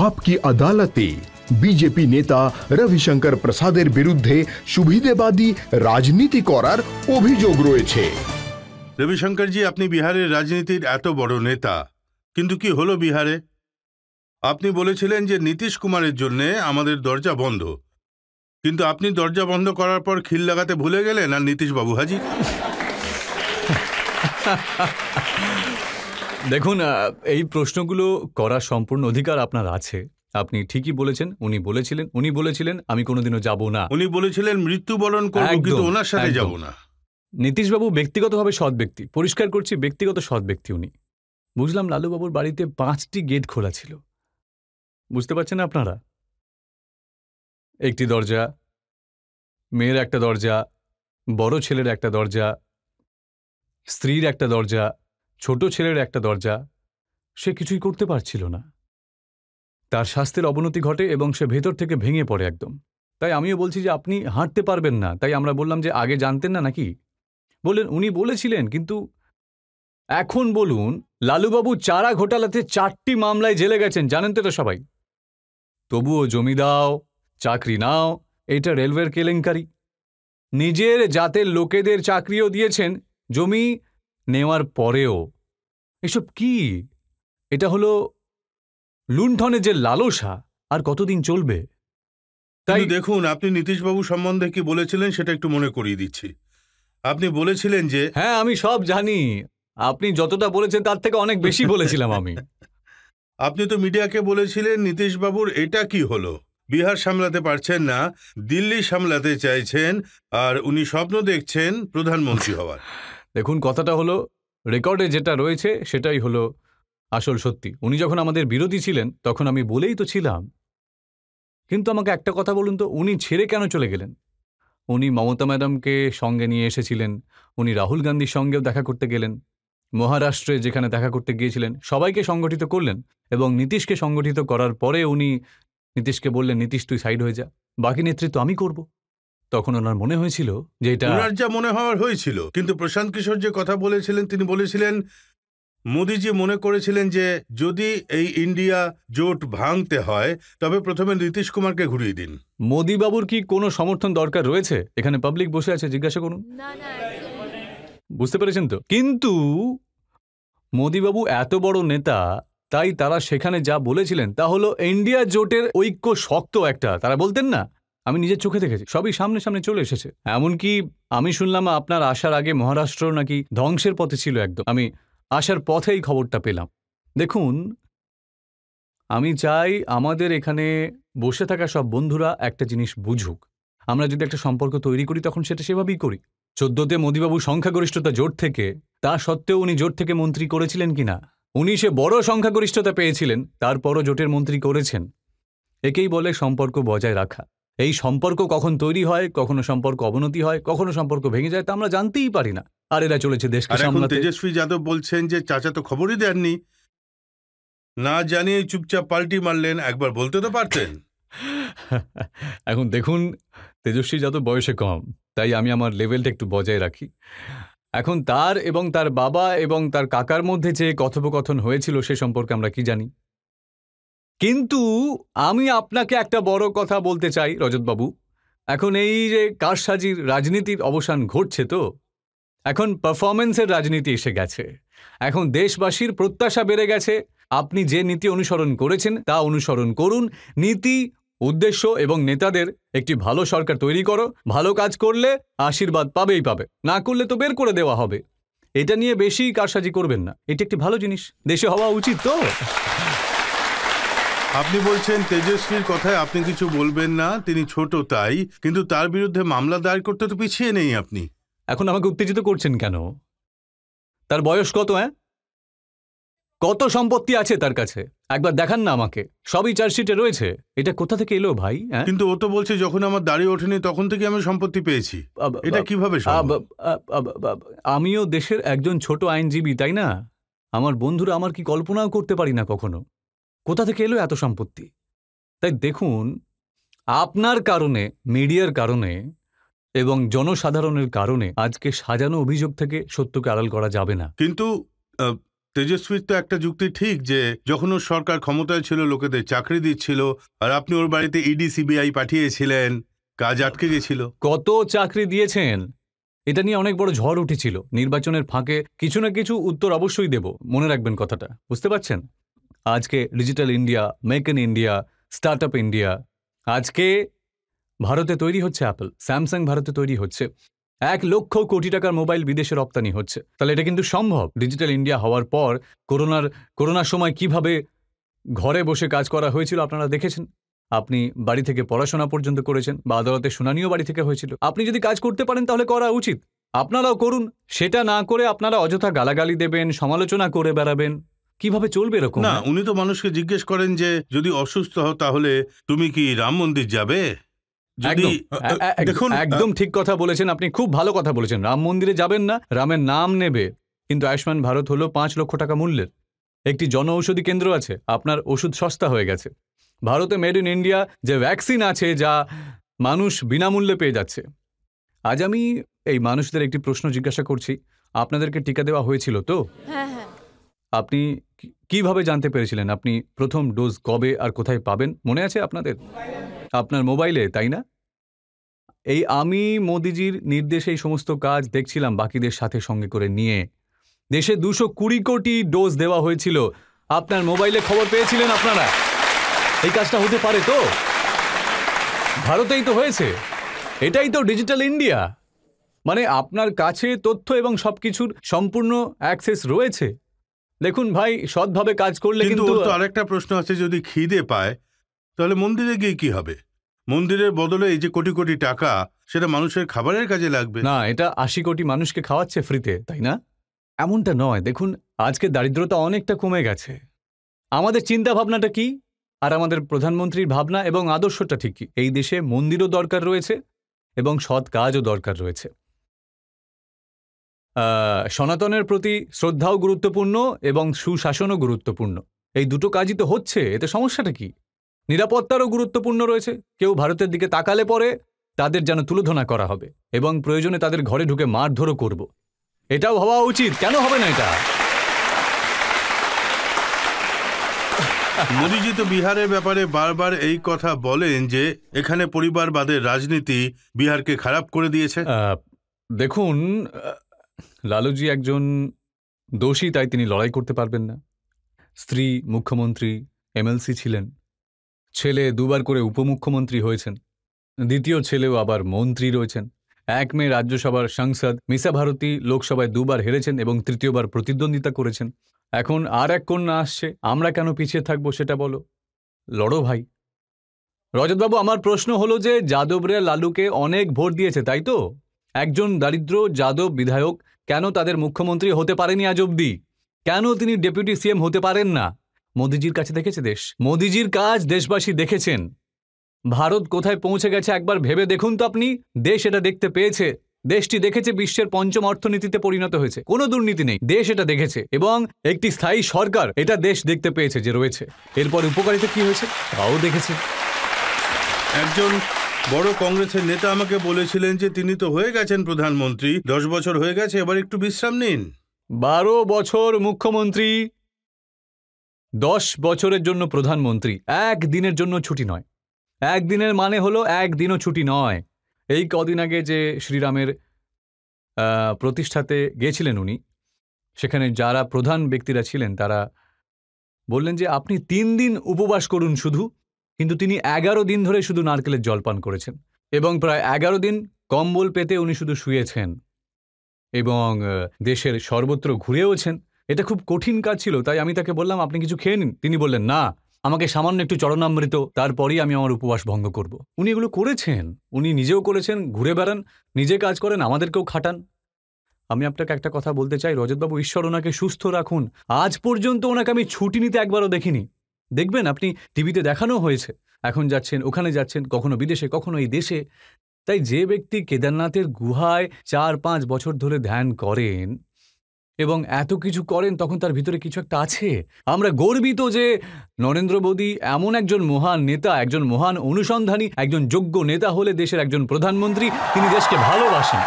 आपकी আদালতে বিজেপি নেতা রবিশঙ্কর প্রসাদের বিরুদ্ধে সুবিধাবাদী রাজনীতি করার অভিযোগ রয়েছে। রবিশঙ্কর জি, আপনি বিহারের রাজনীতির এত বড় নেতা, কিন্তু কি হলো বিহারে? আপনি বলেছিলেন যে নীতিশ কুমারের জন্য আমাদের দরজা বন্ধ, কিন্তু আপনি দরজা বন্ধ করার পর খিল লাগাতে ভুলে গেলেন আর নীতিশ বাবু হাজির। দেখুন, এই প্রশ্নগুলো করার সম্পূর্ণ অধিকার আপনার আছে। আপনি ঠিকই বলেছেন। উনি বলেছিলেন আমি কোনোদিনও যাব না। উনি বলেছিলেন মৃত্যুবরণ করব, কিন্তু ওনার সাথে যাব না। নীতিশবাবু ব্যক্তিগতভাবে সৎ ব্যক্তি, পরিষ্কার করছি, ব্যক্তিগত সৎ ব্যক্তি উনি। বুঝলাম লালুবাবুর বাড়িতে 5টি গেট খোলা ছিল। বুঝতে পারছেন আপনারা? একটি দরজা, মেয়ের একটা দরজা, বড় ছেলের একটা দরজা, স্ত্রীর একটা দরজা, ছোট ছেলের একটা দরজা। সে কিছুই করতে পারছিল না। তার স্বাস্থ্যের অবনতি ঘটে এবং সে ভেতর থেকে ভেঙে পড়ে একদম। তাই আমিও বলছি যে আপনি হাঁটতে পারবেন না। তাই আমরা বললাম যে আগে জানতেন না নাকি? বললেন উনি বলেছিলেন, কিন্তু এখন বলুন, লালুবাবু চারা ঘোটালাতে 4টি মামলায় জেলে গেছেন, জানেন তো এটা সবাই। তবুও জমি দাও, চাকরি নাও, এটা রেলওয়ের কেলেঙ্কারি। নিজের জাতের লোকেদের চাকরিও দিয়েছেন জমি নেওয়ার পরেও। এসব কি? এটা হলো লুণ্ঠনের যে লালসা, আর কতদিন চলবে? তাই দেখুন, আপনি নীতিশবাবু সম্বন্ধে কি বলেছিলেন সেটা একটু মনে করিয়ে দিচ্ছি। আপনি বলেছিলেন যে, হ্যাঁ আমি সব জানি। আপনি যতটা বলেছেন তার থেকে অনেক বেশি বলেছিলাম আমি। আপনি তো মিডিয়াকে বলেছিলেন নীতিশবাবুর এটা কি হলো, বিহার সামলাতে পারছেন না, দিল্লি সামলাতে চাইছেন, আর উনি স্বপ্ন দেখছেন প্রধানমন্ত্রী হওয়ার। দেখুন, কথাটা হলো, রেকর্ডে যেটা রয়েছে সেটাই হলো আসল সত্যি। উনি যখন আমাদের বিরোধী ছিলেন তখন আমি বলেই তো ছিলাম। কিন্তু আমাকে একটা কথা বলুন তো, উনি ছেড়ে কেন চলে গেলেন? উনি মমতা ম্যাডামকে সঙ্গে নিয়ে এসেছিলেন, উনি রাহুল গান্ধীর সঙ্গেও দেখা করতে গেলেন, মহারাষ্ট্রে যেখানে দেখা করতে গিয়েছিলেন সবাইকে সংগঠিত করলেন, এবং নীতিশকে সংগঠিত করার পরে উনি নীতিশকে বললেন, নীতিশ তুই সাইড হয়ে যা, বাকি নেতৃত্ব আমি করব। তখন ওনার মনে হয়েছিল যে এটা ওনার যা মনে হওয়ার হয়েছিল, কিন্তু প্রশান্ত কিশোর যে কথা বলেছিলেন, তিনি বলেছিলেন মোদিজি মনে করেছিলেন যে যদি এই ইন্ডিয়া জোট ভাঙতে হয় তবে প্রথমে নীতিশ কুমারকে ঘুরিয়ে দিন। মোদিবাবুর কি কোনো সমর্থন দরকার রয়েছে? এখানে পাবলিক বসে আছে, জিজ্ঞাসা করুন। বুঝতে পেরেছেন তো? কিন্তু মোদিবাবু এত বড় নেতা, তাই তারা সেখানে যা বলেছিলেন তা হলো ইন্ডিয়া জোটের ঐক্য শক্ত একটা, তারা বলতেন না, আমি নিজের চোখে দেখেছি, সবই সামনে সামনে চলে এসেছে। এমনকি আমি শুনলাম আপনার আসার আগে মহারাষ্ট্র নাকি ধ্বংসের পথে ছিল একদম। আমি আসার পথেই খবরটা পেলাম। দেখুন, আমি চাই আমাদের এখানে বসে থাকা সব বন্ধুরা একটা জিনিস বুঝুক। আমরা যদি একটা সম্পর্ক তৈরি করি তখন সেটা সেভাবেই করি। 14তে মোদিবাবু সংখ্যাগরিষ্ঠতা জোট থেকে, তা সত্ত্বেও উনি জোট থেকে মন্ত্রী করেছিলেন কিনা? 19-এ বড় সংখ্যাগরিষ্ঠতা পেয়েছিলেন, তারপরও জোটের মন্ত্রী করেছেন। একেই বলে সম্পর্ক বজায় রাখা। এই সম্পর্ক কখন তৈরি হয়, কখনো সম্পর্ক অবনতি হয়, কখনো সম্পর্ক ভেঙে যায়, তা আমরা জানতেই পারি না। আর এরা চলেছে দেশকে সামলাতে। তেজস্বী যাদব বলছেন যে চাচা তো খবরই দেননি, না জানিয়ে চুপচাপ পাল্টি মারলেন, একবার বলতে তো পারতেন। এখন দেখুন, তেজস্বী যাদব বয়সে কম, তাই আমি আমার লেভেলটা একটু বজায় রাখি। এখন তার এবং তার বাবা এবং তার কাকার মধ্যে যে কথোপকথন হয়েছিল সে সম্পর্কে আমরা কি জানি। কিন্তু আমি আপনাকে একটা বড় কথা বলতে চাই রজতবাবু, এখন এই যে কারসাজির রাজনীতির অবসান ঘটছে, তো এখন পারফরমেন্সের রাজনীতি এসে গেছে। এখন দেশবাসীর প্রত্যাশা বেড়ে গেছে, আপনি যে নীতি অনুসরণ করেছেন তা অনুসরণ করুন। নীতি, উদ্দেশ্য এবং নেতাদের একটি ভালো সরকার তৈরি করো। ভালো কাজ করলে আশীর্বাদ পাবেই পাবে, না করলে তো বের করে দেওয়া হবে। এটা নিয়ে বেশি কারসাজি করবেন না, এটা একটি ভালো জিনিস, দেশে হওয়া উচিত। তো আপনি বলছেন তেজস্বীর কথায় আপনি কিছু বলবেন না, তিনি ছোট তাই, কিন্তু তার বিরুদ্ধে মামলা দায়ের করতে তো পিছিয়ে নেই আপনি। এখন আমাকে উত্তেজিত করছেন কেন? তার বয়স কত? কত সম্পত্তি আছে তার কাছে? একবার দেখান না আমাকে, সবই চার্জশিটে রয়েছে। এটা কোথা থেকে এলো ভাই? কিন্তু ও তো বলছে যখন আমার দাড়ি ওঠেনি তখন থেকে আমি সম্পত্তি পেয়েছি। এটা কিভাবে সম্ভব? আমিও দেশের একজন ছোট আইনজীবী, তাই না? আমার বন্ধুরা আমার কি কল্পনাও করতে পারি না কখনো কোথা থেকে এলো এত সম্পত্তি। তাই দেখুন, আপনার কারণে, মিডিয়ার কারণে এবং জনসাধারণের কারণে আজকে সাজানো অভিযোগ থেকে সত্যকে আড়াল করা যাবে না। কিন্তু তেজস্বীর তো একটা যুক্তি ঠিক যে যখন ওর সরকার ক্ষমতায় ছিল লোকেদের চাকরি দিচ্ছিল, আর আপনি ওর বাড়িতে ইডি সিবিআই পাঠিয়েছিলেন, কাজ আটকে গেছিল। কত চাকরি দিয়েছেন, এটা নিয়ে অনেক বড় ঝড় উঠেছিল। নির্বাচনের ফাঁকে কিছু না কিছু উত্তর অবশ্যই দেব, মনে রাখবেন কথাটা, বুঝতে পারছেন? আজকে digital India, make in India, start up India, আজকে ভারতে তৈরি হচ্ছে অ্যাপল, স্যামসাং ভারতে তৈরি হচ্ছে, 1,00,000 কোটি টাকার মোবাইল বিদেশে রপ্তানি হচ্ছে। তাহলে এটা কিন্তু সম্ভব। ডিজিটাল ইন্ডিয়া হওয়ার পর করোনার সময় কিভাবে ঘরে বসে কাজ করা হয়েছিল আপনারা দেখেছেন। আপনি বাড়ি থেকে পড়াশোনা পর্যন্ত করেছেন, বা আদালতে শুনানিও বাড়ি থেকে হয়েছিল। আপনি যদি কাজ করতে পারেন তাহলে করা উচিত, আপনারাও করুন। সেটা না করে আপনারা অযথা গালাগালি দেবেন, সমালোচনা করে বেড়াবেন, কিভাবে চলবে এরকম? না, উনি তো মানুষকে জিজ্ঞেস করেন যে যদি অসুস্থ হও তাহলে তুমি কি রাম মন্দির যাবে। যদি দেখুন, একদম ঠিক কথা বলেছেন আপনি, খুব ভালো কথা বলেছেন। রাম মন্দিরে যাবেন না, রামের নাম নেবে। কিন্তু আয়ুষ্মান ভারত হলো 5 লক্ষ টাকা মূল্যের একটি জনঔষধি কেন্দ্র আছে, আপনার ওষুধ সস্তা হয়ে গেছে। ভারতে মেড ইন ইন্ডিয়া যে ভ্যাকসিন আছে, যা মানুষ বিনামূল্যে পেয়ে যাচ্ছে। আজ আমি এই মানুষদের একটি প্রশ্ন জিজ্ঞাসা করছি, আপনাদেরকে টিকা দেওয়া হয়েছিল তো? হ্যাঁ হ্যাঁ। আপনি কিভাবে জানতে পেরেছিলেন আপনি প্রথম ডোজ কবে আর কোথায় পাবেন? মনে আছে আপনাদের? আপনার মোবাইলে, তাই না? আমি মোদিজির নির্দেশে এই সমস্ত কাজ দেখছিলাম বাকিদের সাথে সঙ্গে করে নিয়ে। দেশে 220 কোটি ডোজ দেওয়া হয়েছিল, আপনার মোবাইলে খবর পেয়েছিলেন আপনারা। এই কাজটা হতে পারে তো? ভারতেই তো হয়েছে। এটাই তো ডিজিটাল ইন্ডিয়া। মানে আপনার কাছে তথ্য এবং সবকিছুর সম্পূর্ণ অ্যাক্সেস রয়েছে। দেখুন ভাই, সৎভাবে কাজ করলে কিন্তু ওর তো আরেকটা প্রশ্ন আছে, যদি খিদে পায় তাহলে মন্দিরে গিয়ে কি হবে? মন্দিরের বদলে এই যে কোটি কোটি টাকা, সেটা মানুষের খাবারের কাজে লাগবে না। এটা 80 কোটি মানুষকে খাওয়াচ্ছে ফ্রিতে, তাই না? এমনটা নয়। দেখুন, আজকে দারিদ্রতা অনেকটা কমে গেছে। আমাদের চিন্তা ভাবনাটা কি, আর আমাদের প্রধানমন্ত্রীর ভাবনা এবং আদর্শটা ঠিক কি? এই দেশে মন্দিরও দরকার রয়েছে এবং সৎ কাজও দরকার রয়েছে। সনাতনের প্রতি শ্রদ্ধাও গুরুত্বপূর্ণ এবং সুশাসনও গুরুত্বপূর্ণ। এই দুটো কাজই তো হচ্ছে, এতে সমস্যাটা কি? নিরাপত্তারও গুরুত্বপূর্ণ রয়েছে। কেউ ভারতের দিকে তাকালে পরে তাদের যেন তুলোধনা করা হবে এবং প্রয়োজনে তাদের ঘরে ঢুকে মারধরও করব। এটাও হওয়া উচিত, কেন হবে না এটা? মোদিজি তো বিহারের ব্যাপারে বারবার এই কথা বলেন যে এখানে পরিবারবাদের রাজনীতি বিহারকে খারাপ করে দিয়েছে। দেখুন, লালুজি একজন দোষী, তাই তিনি লড়াই করতে পারবেন না। স্ত্রী মুখ্যমন্ত্রী, এমএলসি ছিলেন, ছেলে 2 বার করে উপমুখ্যমন্ত্রী হয়েছেন, দ্বিতীয় ছেলেও আবার মন্ত্রী রয়েছেন, 1 মেয়ে রাজ্যসভার সাংসদ, মিসা ভারতী লোকসভায় 2 বার হেরেছেন এবং তৃতীয়বার প্রতিদ্বন্দ্বিতা করেছেন। এখন আর এক কন্যা আসছে, আমরা কেন পিছিয়ে থাকবো সেটা বলো? লড়ো ভাই। রজতবাবু, আমার প্রশ্ন হলো যে যাদবরা লালুকে অনেক ভোট দিয়েছে, তাই তো? একজন দারিদ্র যাদব বিধায়ক কেন তাদের মুখ্যমন্ত্রী হতে পারেনি আজ অব্দি? কেন তিনি ডেপুটি সিএম হতে পারেন না? মোদিজির কাছে দেখেছে দেশ, মোদিজির কাজ দেশবাসী দেখেছেন। ভারত কোথায় পৌঁছে গেছে একবার ভেবে দেখুন তো আপনি। দেশ এটা দেখতে পেয়েছে, দেশটি দেখেছে বিশ্বের 5ম অর্থনীতিতে পরিণত হয়েছে, কোনো দুর্নীতি নেই, দেশ এটা দেখেছে এবং একটি স্থায়ী সরকার এটা দেশ দেখতে পেয়েছে যে রয়েছে। এরপর উপকারিতা কি হয়েছে তাও দেখেছে। একজন বড় কংগ্রেসের নেতা আমাকে বলেছিলেন যে তিনি তো হয়ে গেছেন প্রধানমন্ত্রী, 10 বছর হয়ে গেছে, এবার একটু বিশ্রাম নিন। 12 বছর মুখ্যমন্ত্রী, 10 বছরের জন্য প্রধানমন্ত্রী, 1 দিনের জন্য ছুটি নয়। 1 দিনের মানে হলো 1 দিনও ছুটি নয়। এই কদিন আগে যে শ্রীরামের প্রতিষ্ঠাতে গিয়েছিলেন উনি, সেখানে যারা প্রধান ব্যক্তিরা ছিলেন তারা বললেন যে আপনি 3 দিন উপবাস করুন শুধু, কিন্তু তিনি 11 দিন ধরে শুধু নারকেলের জল পান করেছেন এবং প্রায় 11 দিন কম্বল পেতে উনি শুধু শুয়েছেন এবং দেশের সর্বত্র ঘুরেওছেন। এটা খুব কঠিন কাজ ছিল, তাই আমি তাকে বললাম আপনি কিছু খেয়ে নিন। তিনি বললেন না, আমাকে সামান্য একটু চরণামৃত, তারপরই আমি আমার উপবাস ভঙ্গ করব। উনি এগুলো করেছেন, উনি নিজেও করেছেন, ঘুরে বেড়ান, নিজে কাজ করেন, আমাদেরকেও খাটান। আমি আপনাকে একটা কথা বলতে চাই, রজতবাবু, ঈশ্বর ওনাকে সুস্থ রাখুন। আজ পর্যন্ত ওনাকে আমি ছুটি নিতে একবারও দেখিনি। দেখবেন আপনি টিভিতে দেখানো হয়েছে, এখন যাচ্ছেন, ওখানে যাচ্ছেন, কখনো বিদেশে, কখনো এই দেশে। তাই যে ব্যক্তি কেদারনাথের গুহায় 4-5 বছর ধরে ধ্যান করেন এবং এত কিছু করেন, তখন তার ভিতরে কিছু একটা আছে। আমরা গর্বিত যে নরেন্দ্র মোদী এমন একজন মহান নেতা, একজন মহান অনুসন্ধানী, একজন যোগ্য নেতা হলে দেশের একজন প্রধানমন্ত্রী, তিনি দেশকে ভালোবাসেন।